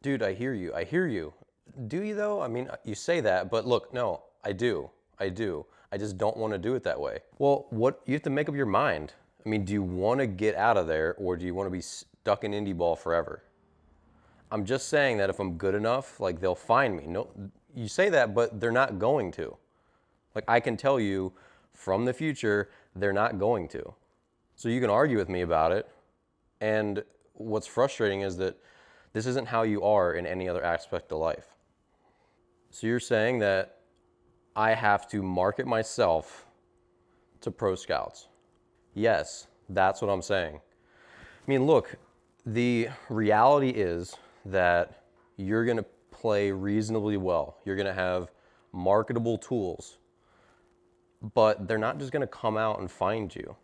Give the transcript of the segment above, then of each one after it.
Dude, I hear you. I hear you. Do you though? I mean, you say that, but look, no, I do. I do. I just don't want to do it that way. Well, you have to make up your mind. I mean, do you want to get out of there or do you want to be stuck in indie ball forever? I'm just saying that if I'm good enough, like they'll find me. No, you say that, but they're not going to. Like I can tell you from the future, they're not going to. So you can argue with me about it. And what's frustrating is that this isn't how you are in any other aspect of life. So you're saying that I have to market myself to pro scouts. Yes, that's what I'm saying. I mean, look, the reality is that you're going to play reasonably well. You're going to have marketable tools, but they're not just going to come out and find you.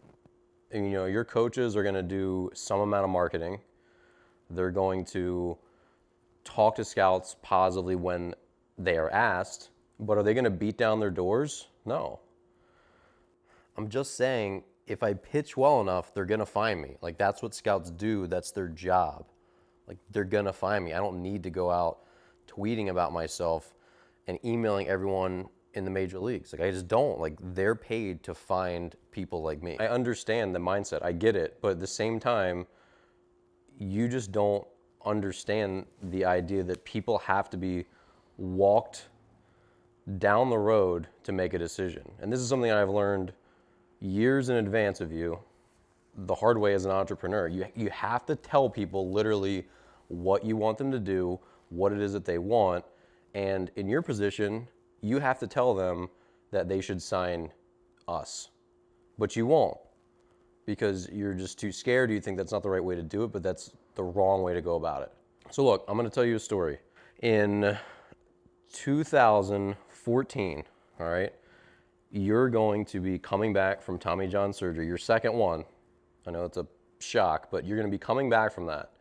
And, you know, your coaches are going to do some amount of marketing. They're going to talk to scouts positively when they are asked, but are they going to beat down their doors? No. I'm just saying, if I pitch well enough, they're going to find me. Like, that's what scouts do. That's their job. Like, they're going to find me. I don't need to go out tweeting about myself and emailing everyone in the major leagues. Like, I just don't. Like, they're paid to find people like me. I understand the mindset. I get it. But at the same time, you just don't understand the idea that people have to be walked down the road to make a decision. And this is something I've learned years in advance of you, the hard way as an entrepreneur. You have to tell people literally what you want them to do, what it is that they want, and in your position, you have to tell them that they should sign us. But you won't, because you're just too scared. You think that's not the right way to do it, but that's the wrong way to go about it. So look, I'm going to tell you a story. In 2014, all right, you're going to be coming back from Tommy John surgery, your second one. I know it's a shock, but you're going to be coming back from that.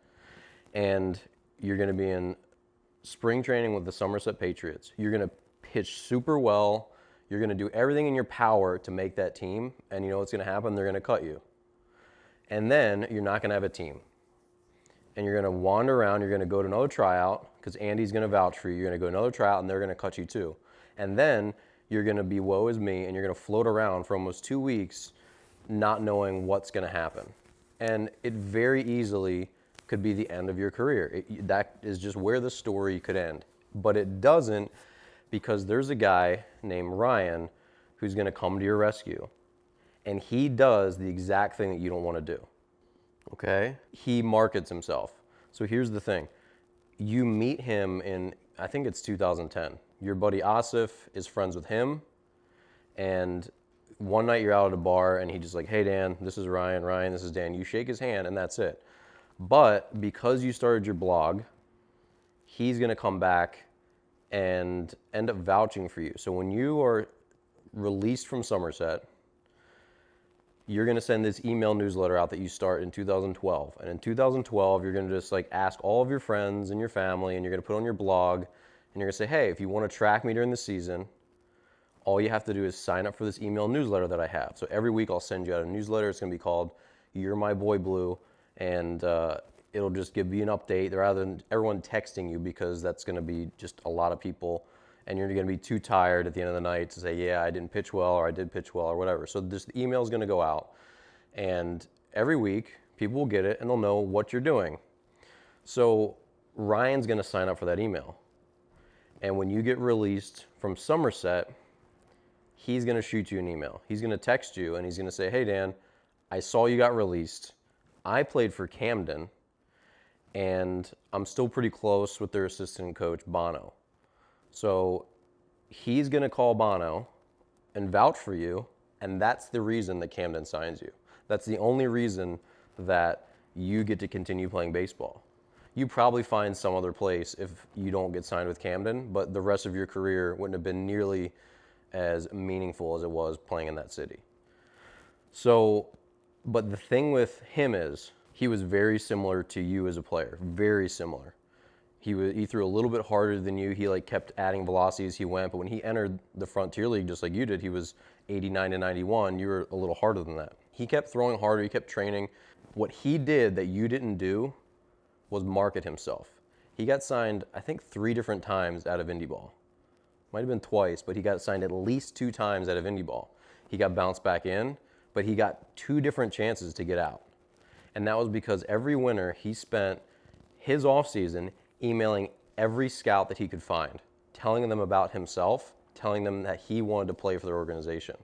And you're going to be in spring training with the Somerset Patriots. You're going to pitch super well. You're going to do everything in your power to make that team. And you know what's going to happen? They're going to cut you. And then you're not going to have a team. And you're going to wander around. You're going to go to another tryout because Andy's going to vouch for you. You're going to go to another tryout and they're going to cut you too. And then you're going to be woe is me and you're going to float around for almost 2 weeks not knowing what's going to happen. And it very easily could be the end of your career. That is just where the story could end. But it doesn't, because there's a guy named Ryan who's going to come to your rescue. And he does the exact thing that you don't want to do. Okay? He markets himself. So here's the thing. You meet him in, I think it's 2010. Your buddy Asif is friends with him. And one night you're out at a bar and he just like, hey Dan, this is Ryan. Ryan, this is Dan. You shake his hand and that's it. But because you started your blog, he's going to come back and end up vouching for you. So when you are released from Somerset, you're going to send this email newsletter out that you start in 2012. And in 2012, you're going to just like ask all of your friends and your family, and you're going to put on your blog, and you're going to say, hey, if you want to track me during the season, all you have to do is sign up for this email newsletter that I have. So every week I'll send you out a newsletter. It's going to be called You're My Boy Blue, and it'll just give you an update rather than everyone texting you, because that's going to be just a lot of people, and you're going to be too tired at the end of the night to say, yeah, I didn't pitch well, or I did pitch well, or whatever. So this email is going to go out, and every week people will get it and they'll know what you're doing. So Ryan's going to sign up for that email. And when you get released from Somerset, he's going to shoot you an email. He's going to text you and he's going to say, hey Dan, I saw you got released. I played for Camden and I'm still pretty close with their assistant coach, Bono. So he's going to call Bono and vouch for you, and that's the reason that Camden signs you. That's the only reason that you get to continue playing baseball. You probably find some other place if you don't get signed with Camden, but the rest of your career wouldn't have been nearly as meaningful as it was playing in that city. So, but the thing with him is he was very similar to you as a player, very similar. He threw a little bit harder than you. He like kept adding velocity as he went, but when he entered the Frontier League, just like you did, he was 89 to 91. You were a little harder than that. He kept throwing harder. He kept training. What he did that you didn't do was market himself. He got signed, I think, 3 different times out of indie ball. Might have been twice, but he got signed at least 2 times out of indie ball. He got bounced back in, but he got 2 different chances to get out. And that was because every winter he spent his offseason emailing every scout that he could find, telling them about himself, telling them that he wanted to play for their organization.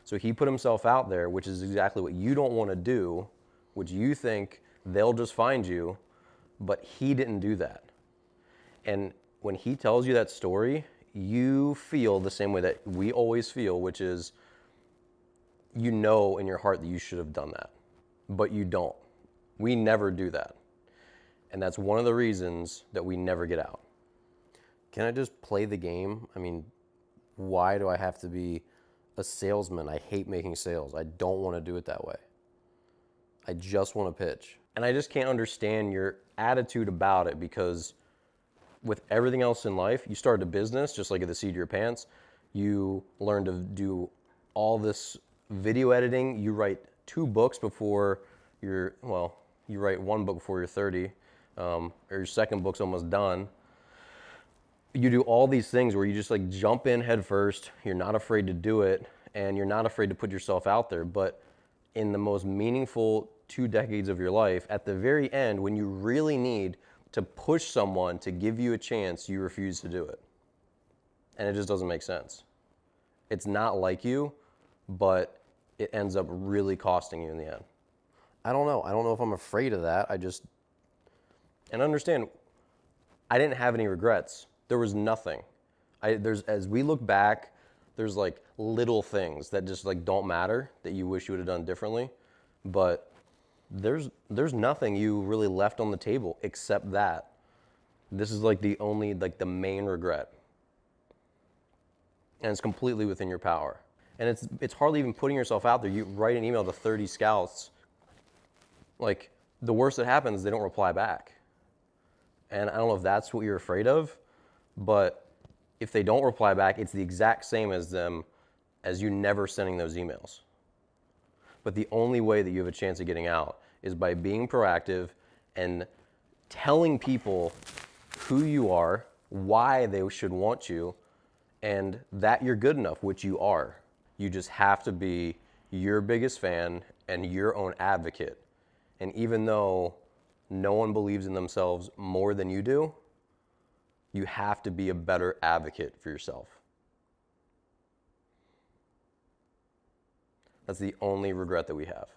So he put himself out there, which is exactly what you don't want to do, which you think they'll just find you, but he didn't do that. And when he tells you that story, you feel the same way that we always feel, which is you know in your heart that you should have done that, but you don't. We never do that. And that's one of the reasons that we never get out. Can I just play the game? I mean, why do I have to be a salesman? I hate making sales. I don't want to do it that way. I just want to pitch. And I just can't understand your attitude about it, because with everything else in life, you started a business just like at the seat of your pants. You learned to do all this video editing. You write 2 books before you write 1 book before you're 30, or your second book's almost done. You do all these things where you just like jump in head first. You're not afraid to do it, and you're not afraid to put yourself out there. But in the most meaningful 2 decades of your life, at the very end, when you really need to push someone to give you a chance, you refuse to do it. And it just doesn't make sense. It's not like you, but it ends up really costing you in the end. I don't know. I don't know if I'm afraid of that. And understand, I didn't have any regrets. There was nothing. As we look back, there's like little things that just like don't matter that you wish you would have done differently, but there's nothing you really left on the table except that. This is like the main regret. And it's completely within your power. And it's hardly even putting yourself out there. You write an email to 30 scouts. Like, the worst that happens, they don't reply back. And I don't know if that's what you're afraid of, but if they don't reply back, it's the exact same as you never sending those emails. But the only way that you have a chance of getting out is by being proactive and telling people who you are, why they should want you, and that you're good enough, which you are. You just have to be your biggest fan and your own advocate. And even though no one believes in themselves more than you do, you have to be a better advocate for yourself. That's the only regret that we have.